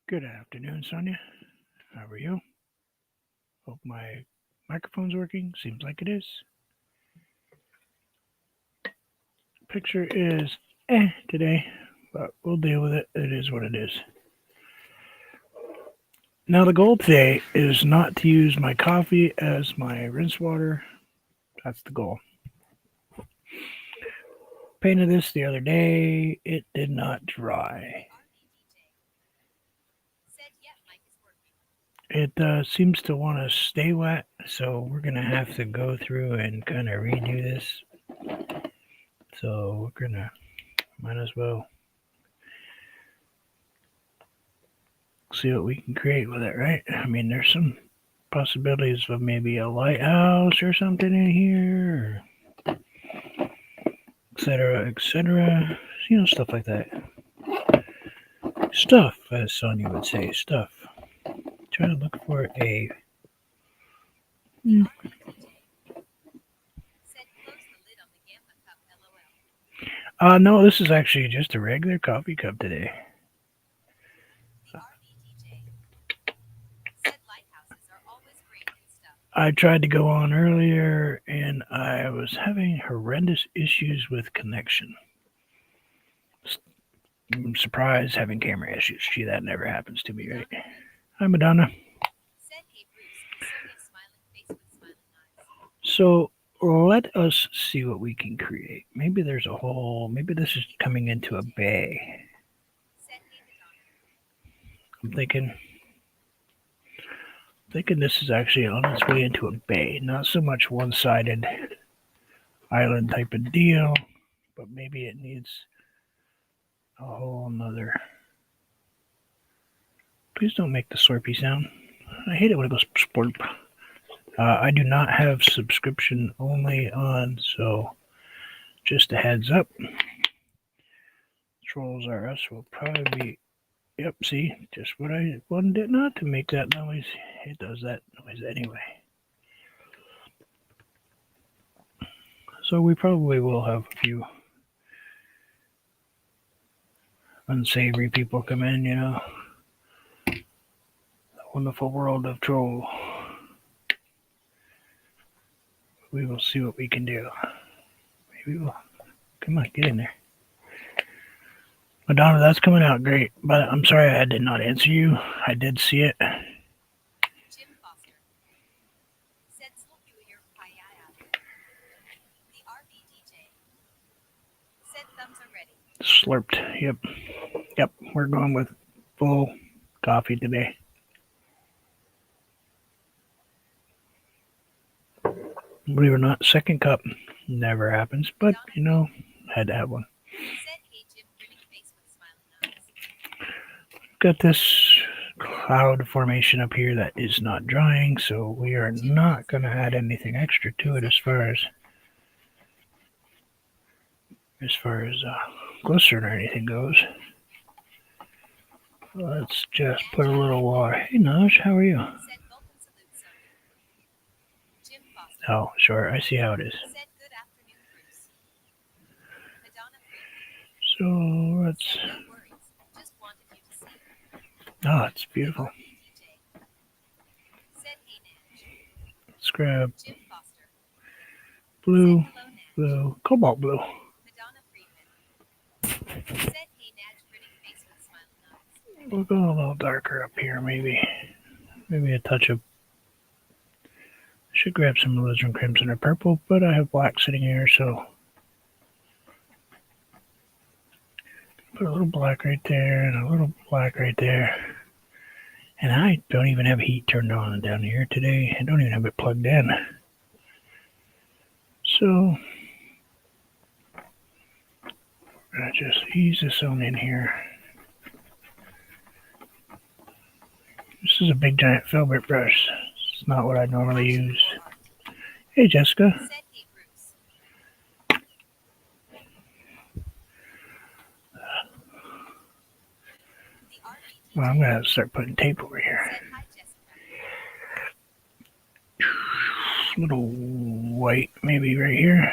Good afternoon, Sonia. How are you? Hope my microphone's working. Seems like it is. Picture is today, but we'll deal with it. It is what it is. Now, the goal today is not to use my coffee as my rinse water. That's the goal. Painted this the other day. It did not dry. It seems to want to stay wet, so we're going to have to go through and kind of redo this. So we're going to, might as well see what we can create with it, right? I mean, there's some possibilities of maybe a lighthouse or something in here, etc., stuff like that. Stuff, as Sonia would say, stuff. Trying to look for a. No, this is actually just a regular coffee cup today. I tried to go on earlier and I was having horrendous issues with connection. I'm surprised having camera issues. Gee, that never happens to me, right? Hi, Madonna. So let us see what we can create. Maybe there's a hole. Maybe this is coming into a bay. I'm thinking this is actually on its way into a bay. Not so much one-sided island type of deal, but maybe it needs a whole nother. Please don't make the slurpy sound. I hate it when it goes splurp. I do not have subscription only on, so just a heads up. Trolls R Us will probably be. Yep, see, just what I wanted it not to make that noise. It does that noise anyway. So we probably will have a few unsavory people come in, The wonderful world of troll. We will see what we can do. Maybe we'll. Come on, get in there. Madonna, that's coming out great, but I'm sorry I did not answer you. I did see it. Slurped. Yep. We're going with full coffee today. Believe it or not, second cup never happens, but had to have one. Got this cloud formation up here that is not drying, so we are not going to add anything extra to it as far as glycerin or anything goes. Let's just put a little water. Hey, Naj, how are you? Oh, sure, I see how it is. So let's. Oh, it's beautiful. Let's grab blue, cobalt blue. We'll go a little darker up here, maybe a touch of. Should grab some alizarin crimson or purple, but I have black sitting here, so put a little black right there and a little black right there. And I don't even have heat turned on down here today. I don't even have it plugged in. So I'm gonna just ease this on in here. This is a big giant filbert brush. It's not what I normally use. Hey, Jessica. Well, I'm going to start putting tape over here. A little white, maybe right here.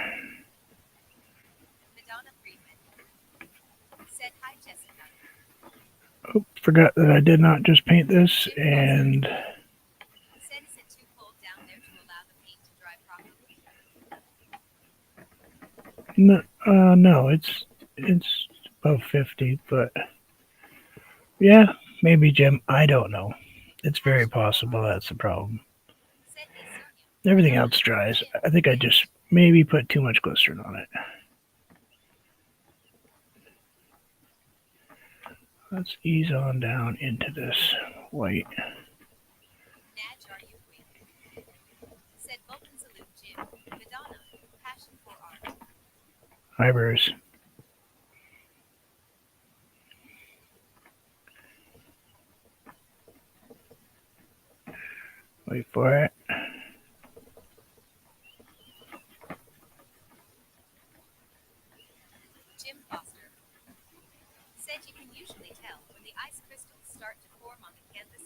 Oh, forgot that I did not just paint this, and no, it's above 50, but yeah, maybe Jim. I don't know. It's very possible that's the problem. Everything else dries. I think I just maybe put too much glycerin on it. Let's ease on down into this white. Hi, Bruce. Wait for it. Jim Foster said you can usually tell when the ice crystals start to form on the canvas.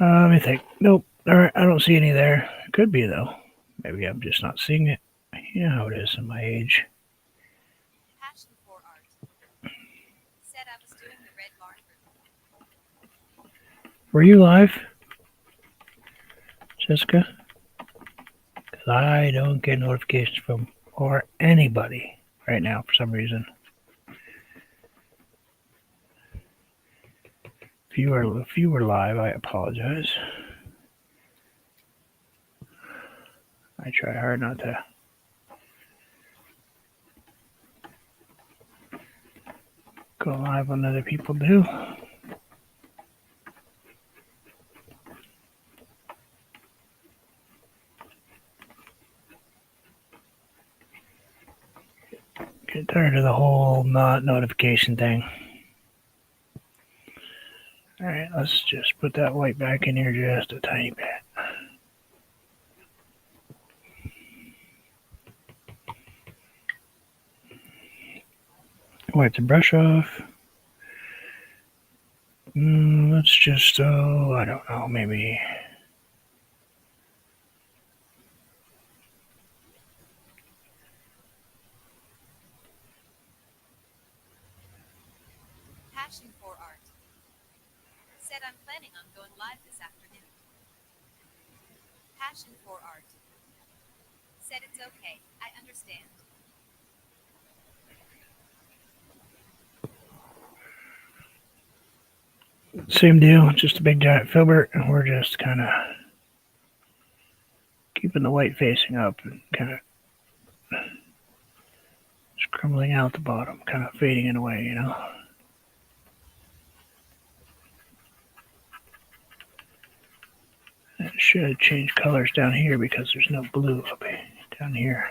LOL. Let me think. Nope. All right, I don't see any there. Could be though. Maybe I'm just not seeing it. You know how it is in my age. Passion for art. Said I was doing the red barn group. Were you live, Jessica? Because I don't get notifications from or anybody right now for some reason. If you were live, I apologize. I try hard not to go live when other people do. Get tired of the whole not notification thing. Alright, let's just put that white back in here just a tiny bit. Wipe the brush off. Let's just, I don't know, maybe. Passion for art. Said I'm planning on going live this afternoon. Passion for art. Said it's okay. I understand. Same deal, just a big giant filbert, and we're just kind of keeping the white facing up and kind of just crumbling out the bottom, kind of fading it away, you know. It should change colors down here because there's no blue up down here.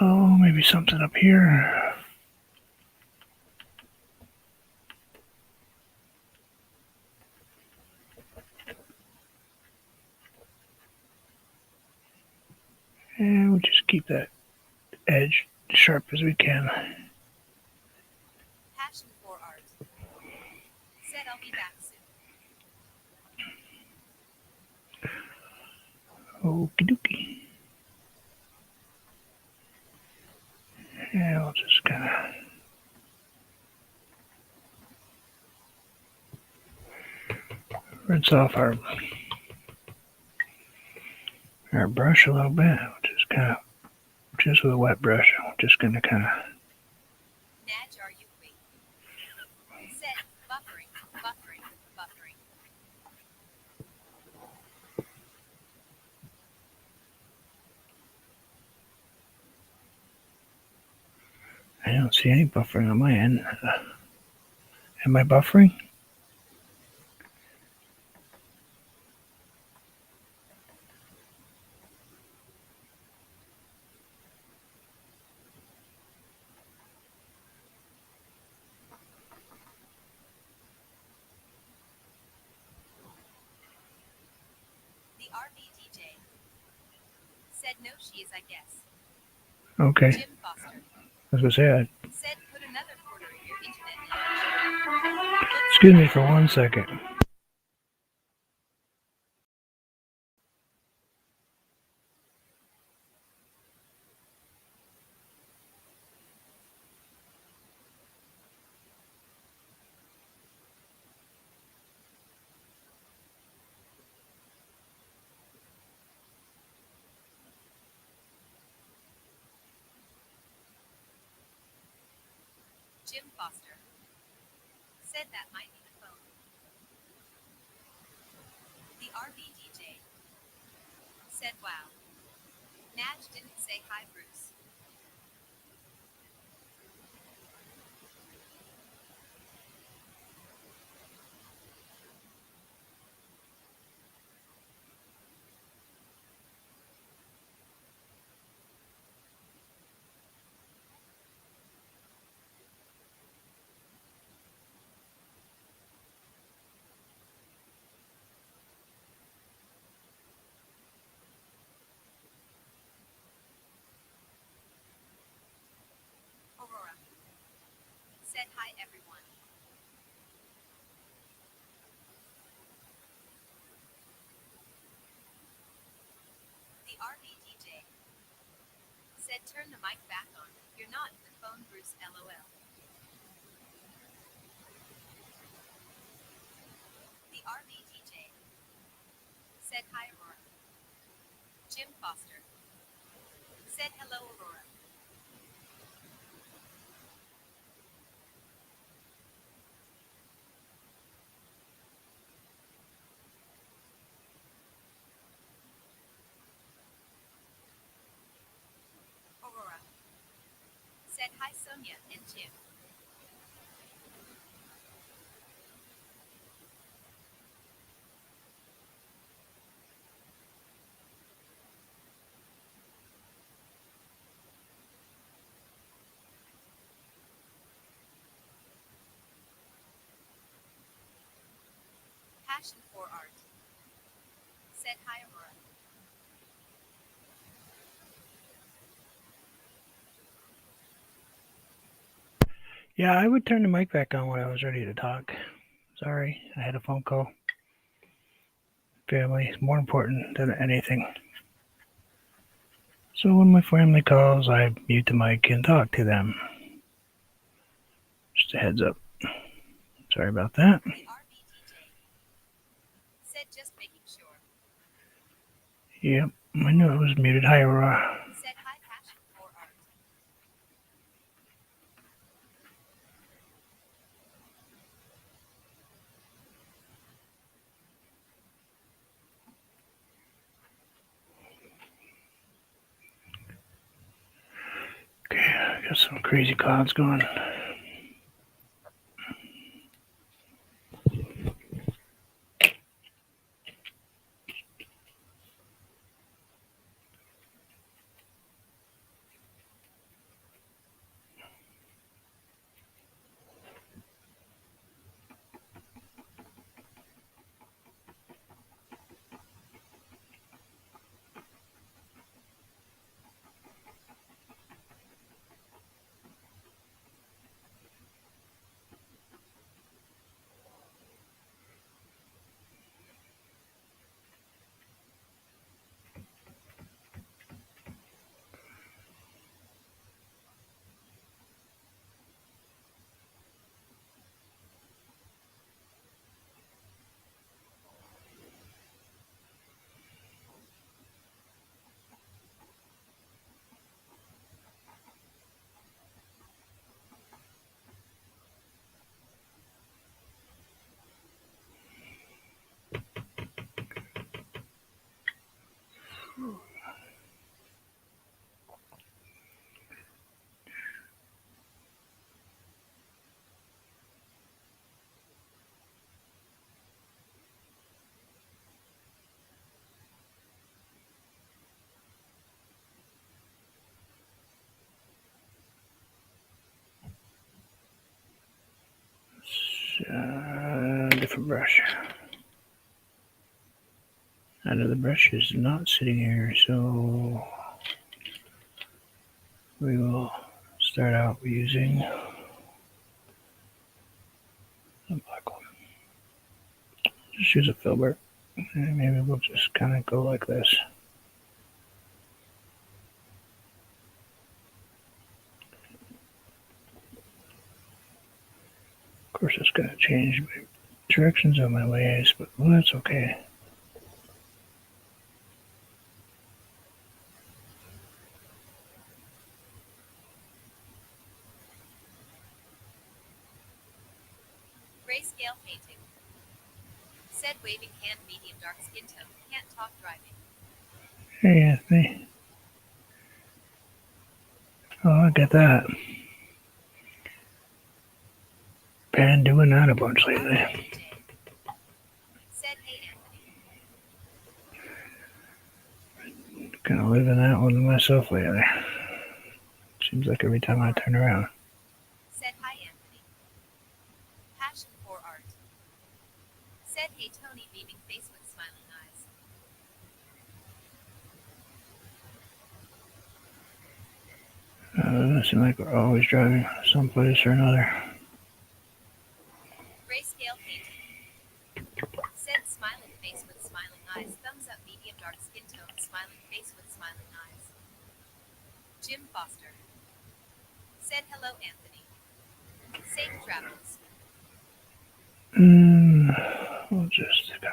Oh, maybe something up here. And we'll just keep that edge sharp as we can. Passion for art. Said I'll be back soon. Okie dokie. Yeah, we'll just kind of rinse off our brush a little bit. Just kind of, just with a wet brush, I'm just going to kind of. Nadge, are you free? Said buffering. I don't see any buffering on my end. Am I buffering? The RV DJ said no, she is, I guess. Okay. Jim Foster I was going to say, said put another quarter in your internet, Nadge. Excuse me for 1 second. Jim Foster said that might be the phone. The RV DJ said, wow. Natch didn't say hi, Bruce. Aurora said hi, everyone. The RV DJ said, turn the mic back on. You're not the phone, Bruce, LOL. The RV DJ said hi, Aurora. Jim Foster said hello, Aurora. Aurora said hi, Sonia and Jim. Passion for art said hi, Aurora. Yeah, I would turn the mic back on when I was ready to talk. Sorry, I had a phone call. Family is more important than anything. So when my family calls, I mute the mic and talk to them. Just a heads up. Sorry about that. The RV DJ said just making sure. Yep, I knew it was muted. Hi, Aurora. Said hi, passion for art. Okay, I got some crazy clouds going. Different brush. Another brush is not sitting here, so we will start out using a black one. just use a filbert. And maybe we'll just kind of go like this. Of course, it's going to change my directions on my ways, but well, that's okay. Grayscale painting. Said waving hand, medium dark skin tone. Can't talk driving. Hey, Anthony. Oh, I get that. Been doing that a bunch lately. Said hey Anthony. Kind of living that one to myself lately. Seems like every time I turn around. Said hi Anthony. Passion for art. Said hey Tony, beaming face with smiling eyes. It seems like we're always driving someplace or another. Grayscale painting. Said smiling face with smiling eyes. Thumbs up, medium dark skin tone. Smiling face with smiling eyes. Jim Foster. Said hello Anthony. Safe travels. We'll just kind of.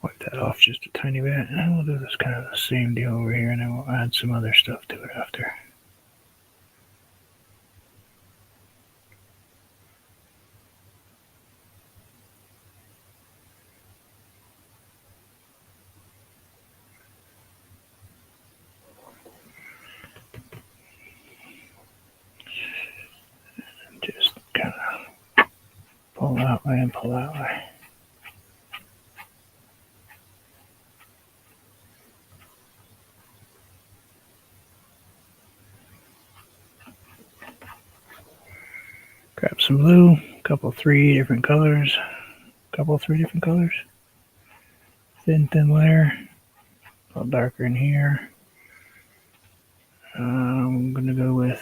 Wipe that off just a tiny bit, and we'll do this kind of the same deal over here, and then we'll add some other stuff to it after. Just kind of pull that way and pull that way. Grab some blue, three different colors, three different colors. Thin layer, a little darker in here. I'm gonna go with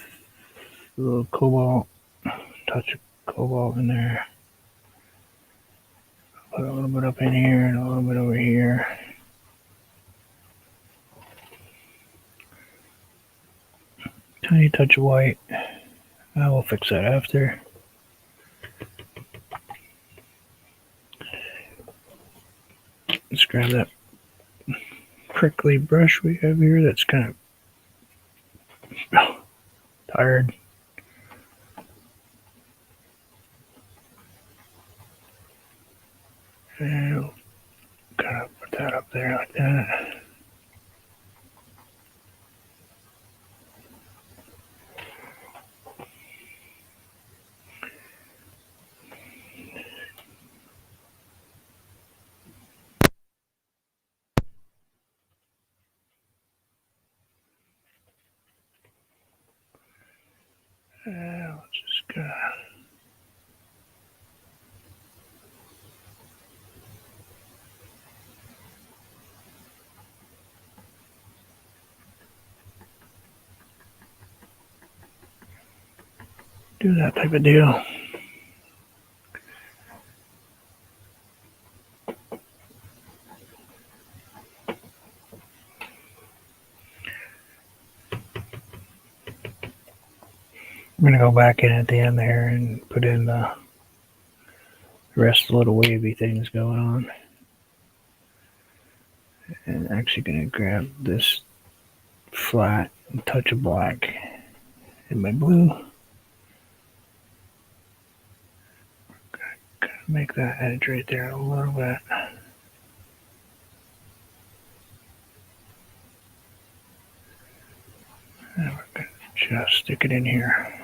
a little cobalt, touch of cobalt in there. Put a little bit up in here and a little bit over here. Tiny touch of white. I will fix that after. Let's grab that prickly brush we have here that's kind of tired. And we'll kind of put that up there like that. And we'll just kind of do that type of deal. I'm going to go back in at the end there and put in the rest of the little wavy things going on. And actually going to grab this flat and touch of black in my blue. Kind of make that edge right there a little bit. And we're going to just stick it in here.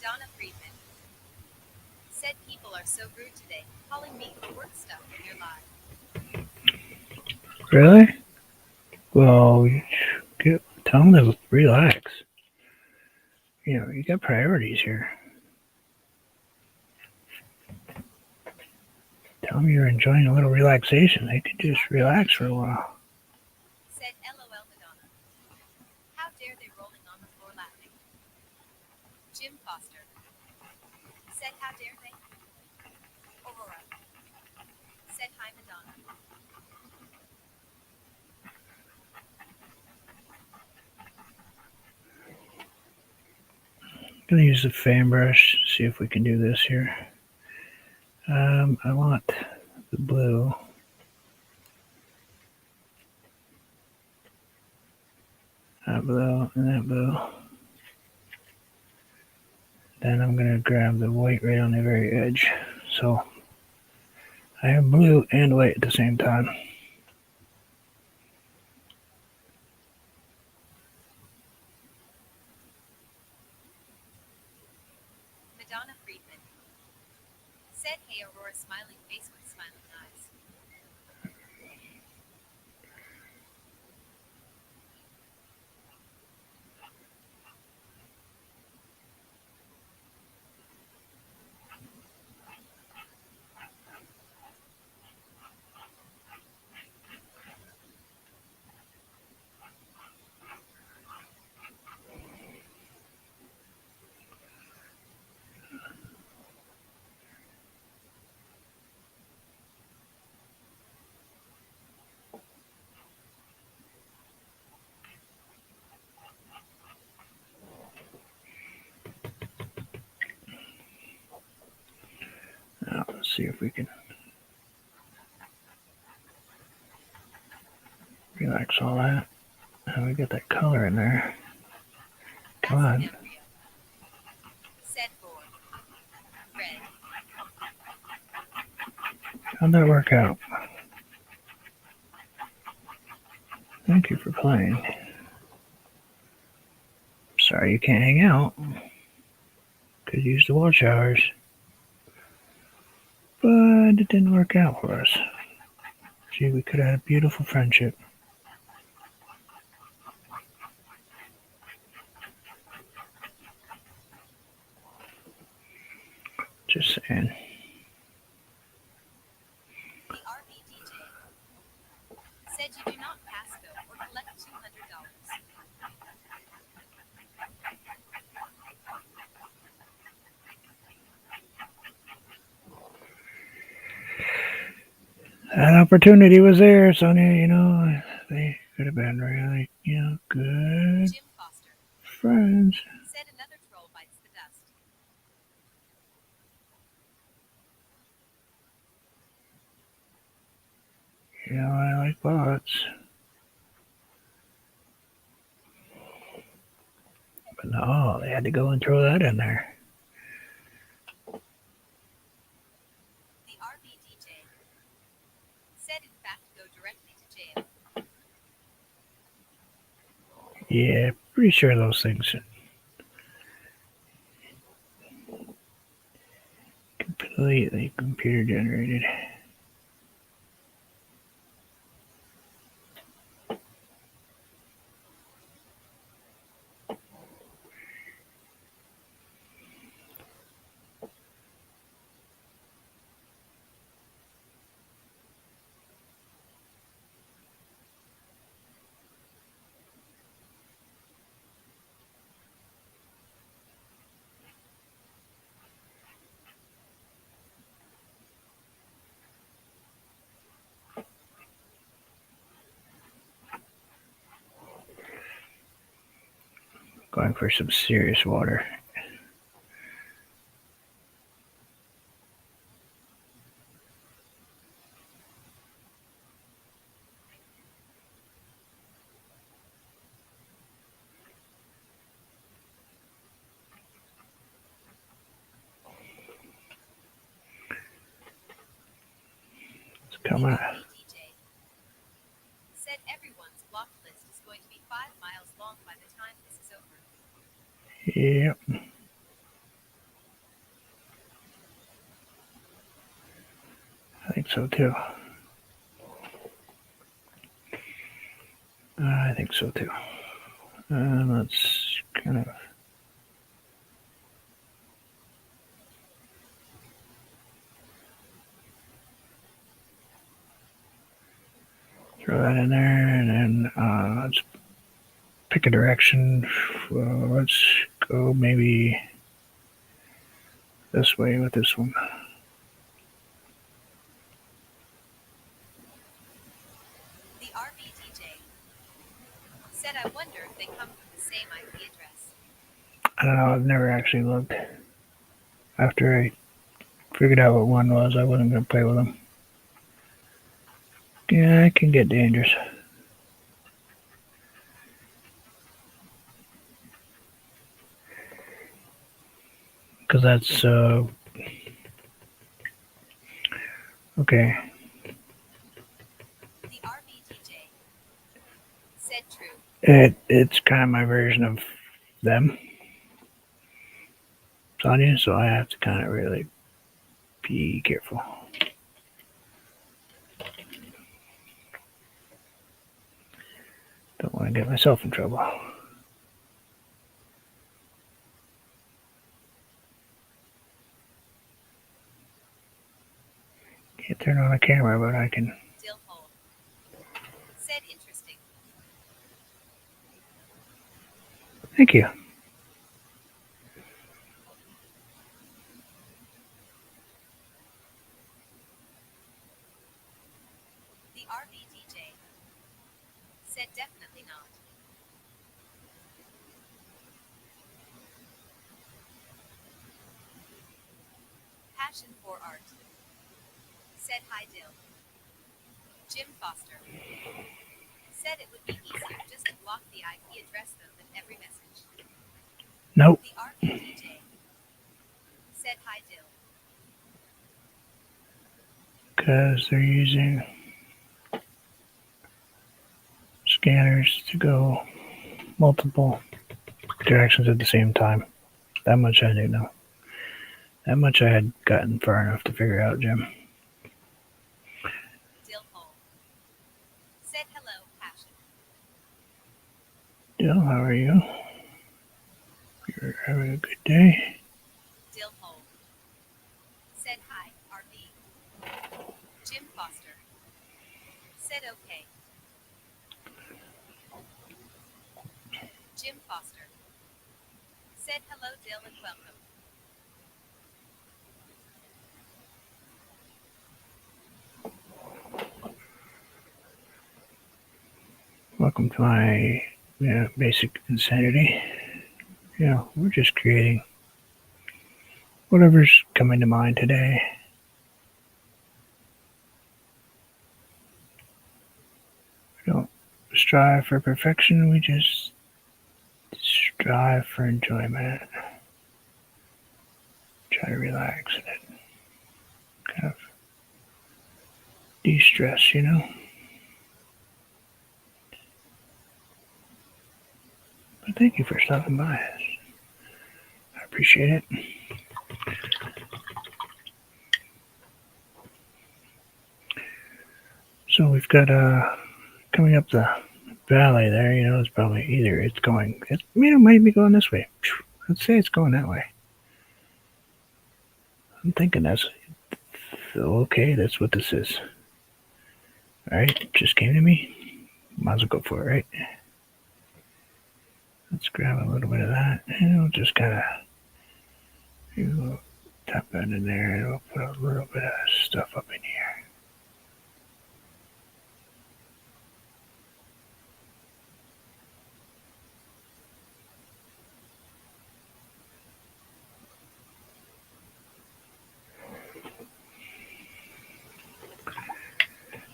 Madonna Friedman said people are so rude today, calling me for work stuff when you're live. Really? Well, tell them to relax. You got priorities here. Tell them you're enjoying a little relaxation. They could just relax for a while. Said LOL Madonna. How dare they rolling on the floor laughing? Jim Foster said how dare they? Aurora said hi Madonna. I'm going to use the fan brush, see if we can do this here. I want the blue. That blue and that blue. Then I'm going to grab the white right on the very edge. So I have blue and white at the same time. Madonna Friedman said hey Aurora smiling face with smiling eyes. Now, let's see if we can relax all that. And we get that color in there. Come on. Said boy. Red. How'd that work out? Thank you for playing. Sorry you can't hang out. Could use the watch hours. But it didn't work out for us. Gee, we could have had a beautiful friendship. Just saying. The RV DJ said you do not pass go or collect $200. That opportunity was there, Sonia. They could have been really, good Jim Foster friends. said another troll bites the dust. I like bots. But no, they had to go and throw that in there. The RV DJ said in fact go directly to jail. Yeah, pretty sure those things completely computer generated. Going for some serious water. Come on. DJ said everyone's blocked list is going to be 5 miles long by the time this is over. Yep. so too. I think so too. Let's kind of throw that in there, and then let's pick a direction. Let's go maybe this way with this one. The RV DJ said, I wonder if they come from the same IP address. I don't know. I've never actually looked. After I figured out what one was, I wasn't going to play with them. Yeah, it can get dangerous. Because that's, okay. The RV DJ said true. It's kind of my version of them, Sonya, so I have to kind of really be careful. Don't want to get myself in trouble. Can't turn on a camera, but I can. Dill hole said interesting. Thank you. The RV DJ said definitely not. Passion for art said hi Dill. Jim Foster said it would be easier just to block the IP address though than every message. Nope. The RV DJ said hi Dill. Because they're using scanners to go multiple directions at the same time. That much I do know. That much I had gotten far enough to figure out, Jim. Dill hole said hello, Passion. Dill, how are you? You're having a good day. Dill hole said hi, RV. Jim Foster said okay. Jim Foster said hello, Dill, and welcome. Welcome to my basic insanity. We're just creating whatever's coming to mind today. We don't strive for perfection, we just strive for enjoyment. Try to relax and kind of de-stress, But thank you for stopping by. I appreciate it. So we've got coming up the valley there, it's probably it might be going this way. Let's say it's going that way. I'm thinking that's okay, that's what this is. Alright, just came to me. Might as well go for it, right? Let's grab a little bit of that, and we'll just kind of tap that in there, and we'll put a little bit of stuff up in here.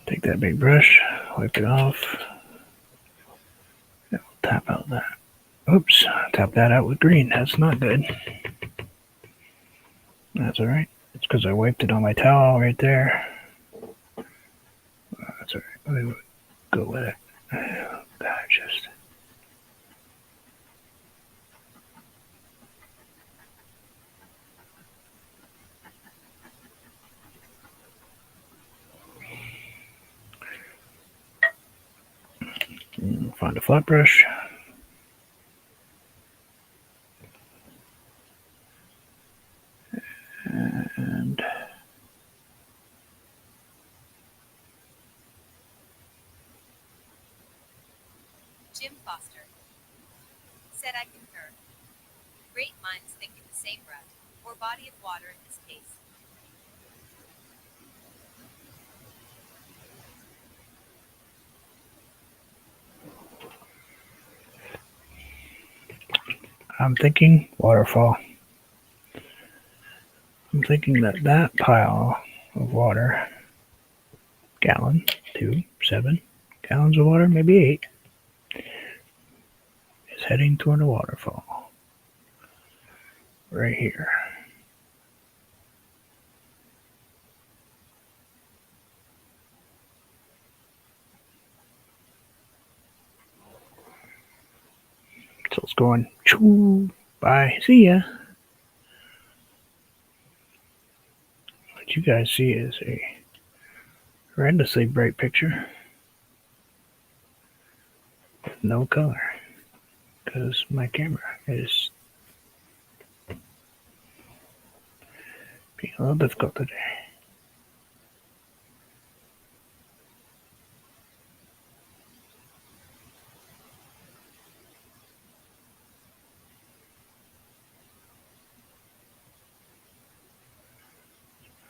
Take that big brush, wipe it off, and we'll tap out that. Oops, tap that out with green. That's not good. That's alright. It's because I wiped it on my towel right there. That's alright. We would go with it. That just. find a flat brush. And Jim Foster said, I concur. Great minds think in the same breath, or body of water in this case. I'm thinking waterfall. I'm thinking that pile of water, gallon, 2, 7 gallons of water, maybe 8, is heading toward a waterfall. Right here. So it's going, choo, bye, see ya. What you guys see is a horrendously bright picture with no color because my camera is being a little difficult today.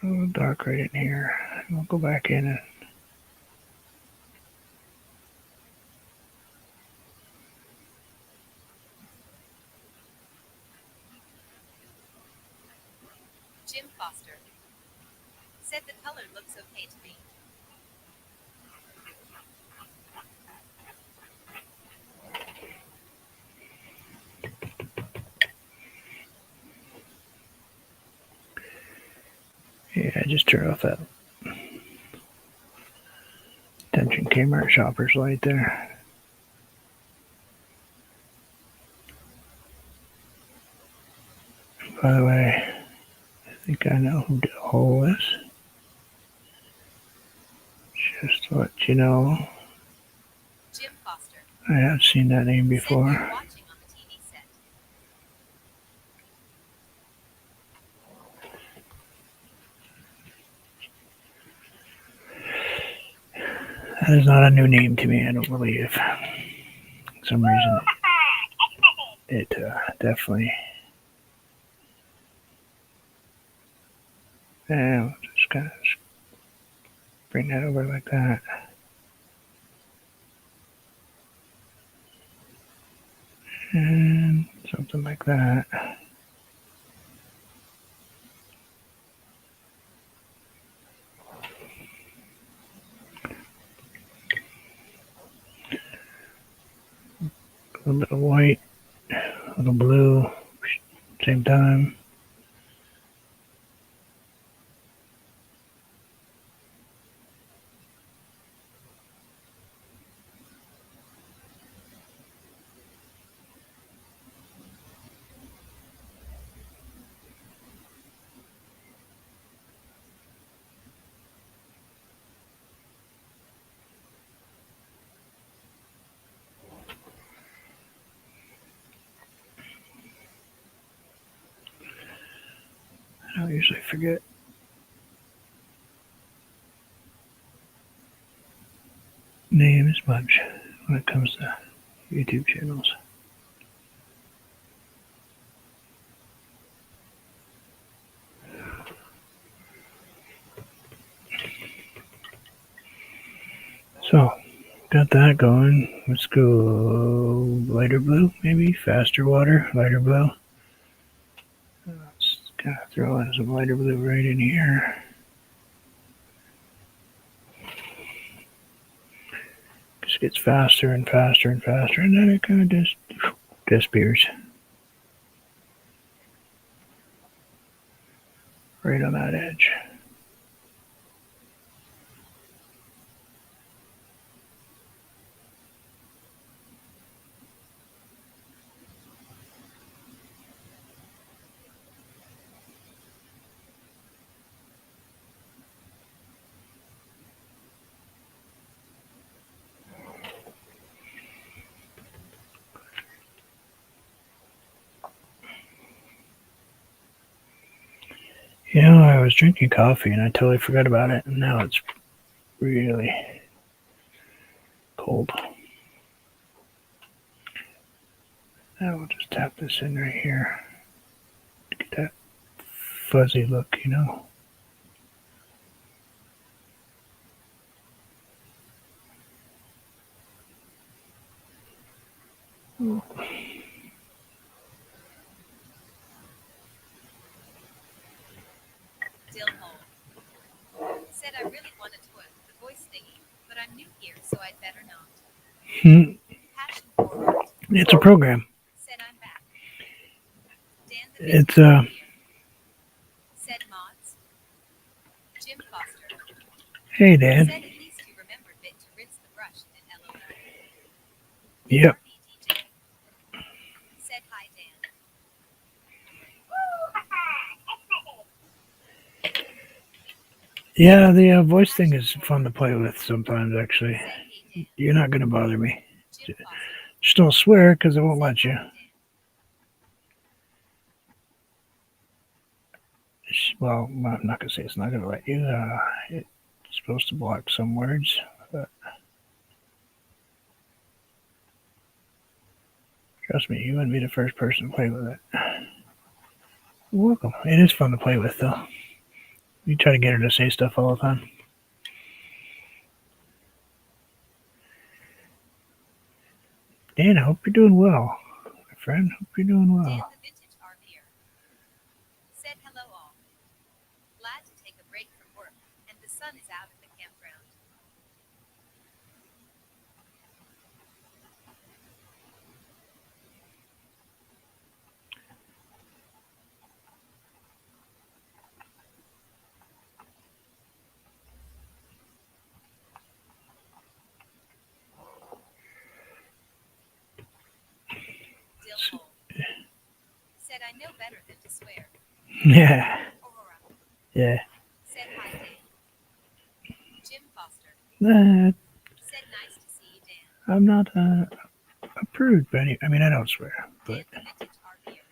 A little dark right in here. We'll go back in and Jim Foster said the color looks okay to me. yeah, just turn off that attention camera shopper's light there. By the way, I think I know who the hole is. Just to let you know, Jim Foster I have seen that name said before. we're watching on the TV set. That is not a new name to me, I don't believe. For some reason, it definitely. Yeah, we'll just kind of bring that over like that. And something like that. A little bit of white, a little blue, same time. I don't usually forget names much when it comes to YouTube channels. So, got that going. Let's go lighter blue, maybe faster water, lighter blue. Let's kind of throw in some lighter blue right in here. Just gets faster and faster and faster, and then it kind of just disappears. Right on that edge. You know, I was drinking coffee and I totally forgot about it, and now it's really cold. Now we'll just tap this in right here to get that fuzzy look, you know. Dill hole. Said I really want a toy with the voice thingy, but I'm new here, so I'd better not. Passion forward. It's a program. Said I'm back. Dan the It's Vintage Harpier. Said mods. Jim Foster. Hey Dan. Said at least you remembered bit to rinse the brush and LOL. Yep. DJ. Said hi Dan. Yeah, the voice thing is fun to play with sometimes. Actually, Said hey Dan. you're not gonna bother me. Jim Foster. Just don't swear, because it won't let you. Said hi, Dan. Well, I'm not gonna say it's not gonna let you. It's supposed to block some words, but trust me, you wouldn't be the first person to play with it. You're welcome. It is fun to play with, though. You try to get her to say stuff all the time. Dan, I hope you're doing well, my friend. Hope you're doing Dan well. the Vintage Harpier. Said hello all. Glad to take a break from work, and the sun is out at the campground. Dill hole. Said I know better than to swear. Yeah, Aurora. yeah. Said hi Dan. Jim Foster. Uh, Said nice to see you Dan. I'm not a prude, but I mean, I don't swear. But Dan the Vintage Harpier.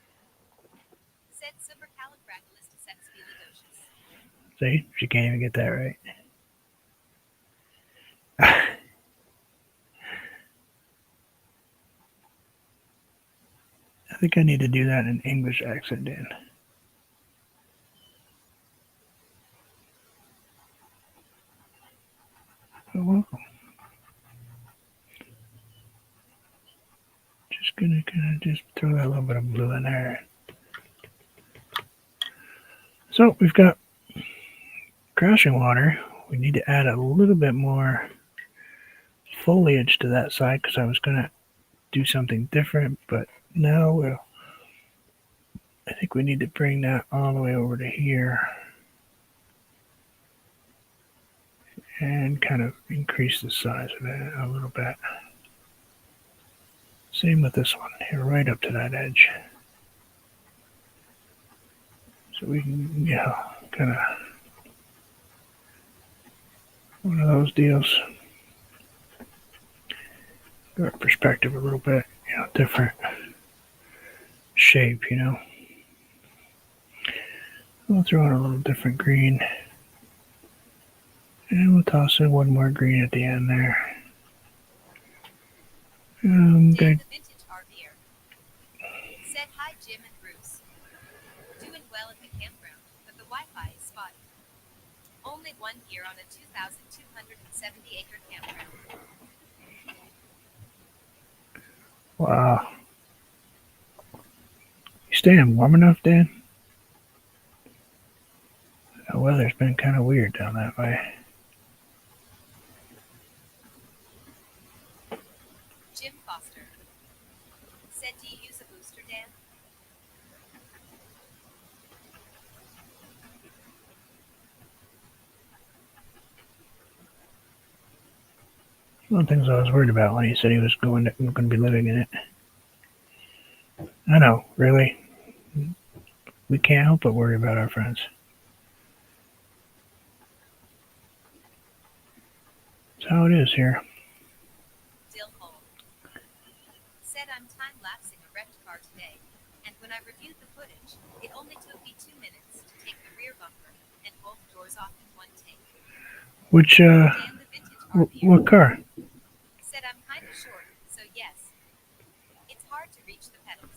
Said supercalifragilisticexpialidocious. see, she can't even get that right. I think I need to do that in an English accent, Dan. You're welcome. Just gonna kind of just throw that little bit of blue in there. So we've got crashing water. We need to add a little bit more foliage to that side because I was gonna do something different, but now I think we need to bring that all the way over to here and kind of increase the size of it a little bit. Same with this one here, right up to that edge. So we can, kind of one of those deals. Give our perspective a little bit, different shape, We'll throw in a little different green. And we'll toss in one more green at the end there. Dan Good. the Vintage Harpier. Said hi Jim and Bruce. Doing well at the campground, but the Wi-Fi is spotty. Only one here on a 2,270-acre campground. Wow. You staying warm enough, Dan? The weather's been kind of weird down that way. Jim Foster. Said do you use a booster, Dan? One of the things I was worried about when he said he was going to be living in it. I know, really. We can't help but worry about our friends. That's how it is here. Dill hole. Said I'm time-lapsing a wrecked car today, and when I reviewed the footage, it only took me 2 minutes to take the rear bumper goes off in one take. Which, Dan the vintage RVer what car? said I'm kinda short, so yes. It's hard to reach the pedals.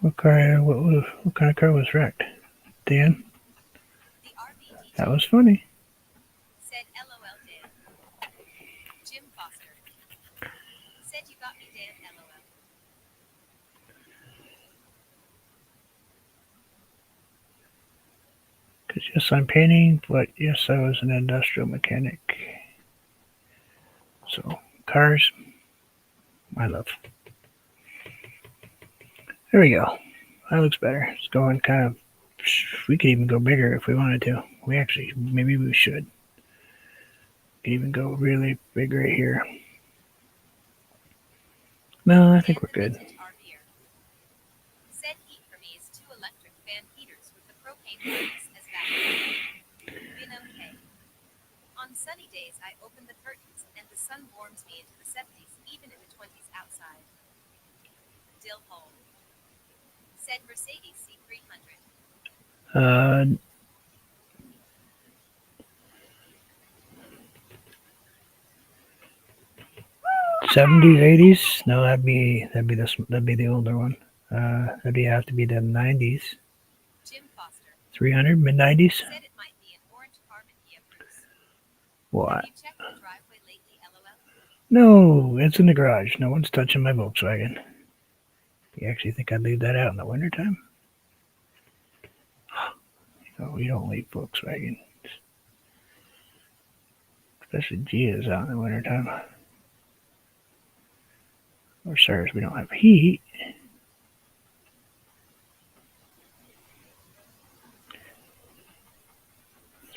What car? What kind of car was wrecked? Dan? The RV DJ That was funny. said LOL Dan. Jim Foster said you got me Dan LOL. Because yes, I'm painting, but yes, I was an industrial mechanic. So, cars, I love. There we go. That looks better. It's going kind of. We could even go bigger if we wanted to. Maybe we should. Could even go really big right here. No, I think Dan we're the good. vintage RVer said heat for me is 2 electric fan heaters with the propane furnace as vacuum. Been okay. On sunny days I open the curtains and the sun warms me into the 70s even in the 20s outside. Dill Hole said Mercedes C300. 70s, 80s. No, that'd be the older one. That'd have to be the 90s. Jim Foster 300 mid 90s. said it might be an orange carbon Kia Bruce. What? Have you checked the driveway lately, LOL? No, it's in the garage. No one's touching my Volkswagen. You actually think I'd leave that out in the wintertime? No, we don't leave Volkswagen. Especially Gia's out in the wintertime. Or sirs, we don't have heat.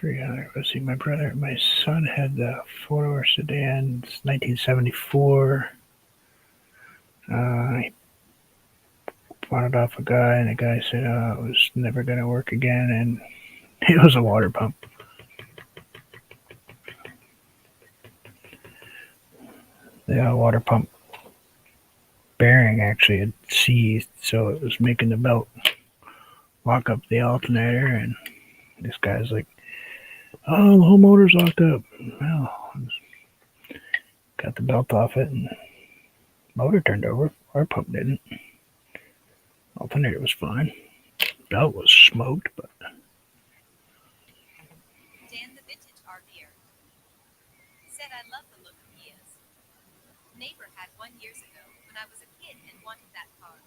$300. Let's see, my son had the 4-door sedan. It's 1974. He bought it off a guy, and the guy said it was never going to work again, and it was a water pump. The water pump bearing actually had seized, so it was making the belt lock up the alternator, and this guy's like, "Oh, the whole motor's locked up." Well, got the belt off it, and motor turned over. Our pump didn't. Alternator was fine. Belt was smoked, but Dan the vintage RVer said I love the look of Kias. Neighbor had one years ago when I was a kid and wanted that car.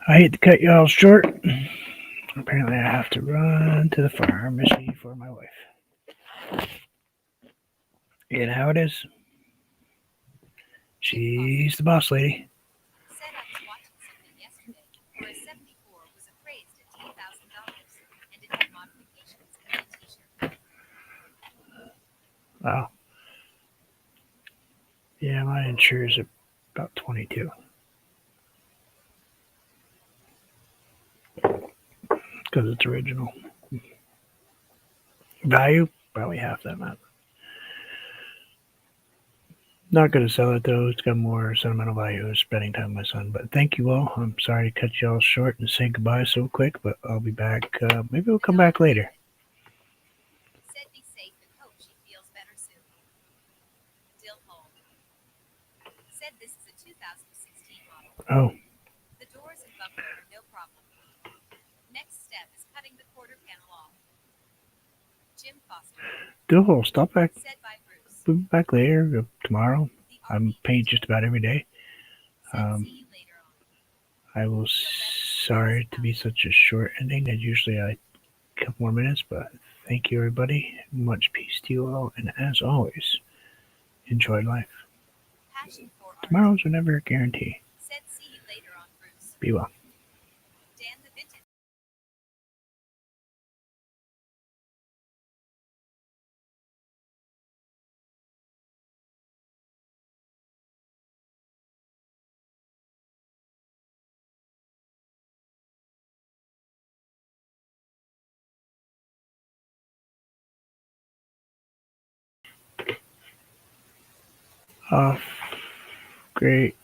I hate to cut you all short. Apparently, I have to run to the pharmacy for my wife. You know how it is. She's the boss lady. Said I was watching something yesterday where a 74 was appraised at $10,000 and it had modifications and a t-shirt. Wow. Yeah, my insurance is about 22. Because it's original. Value, probably half that amount. Not going to sell it though. It's got more sentimental value of spending time with my son. But thank you all. I'm sorry to cut you all short and say goodbye so quick, but I'll be back. Maybe we'll come back later. Said be safe and hope she feels better soon. Dill Hole said this is a 2016 model. Oh, The doors and bumper are no problem. Next step is cutting the quarter panel off. Jim Foster Dill, stop back. said by Bruce. We'll be back later, tomorrow. The I'm RV paid just about every day. said see you later on. I will. Sorry to be such a short ending. And usually a couple more minutes, but thank you, everybody. Much peace to you all, and as always, enjoy life. Passion for art. Tomorrows are never a guarantee. Said see you later on, Bruce. Be well. Off. Great.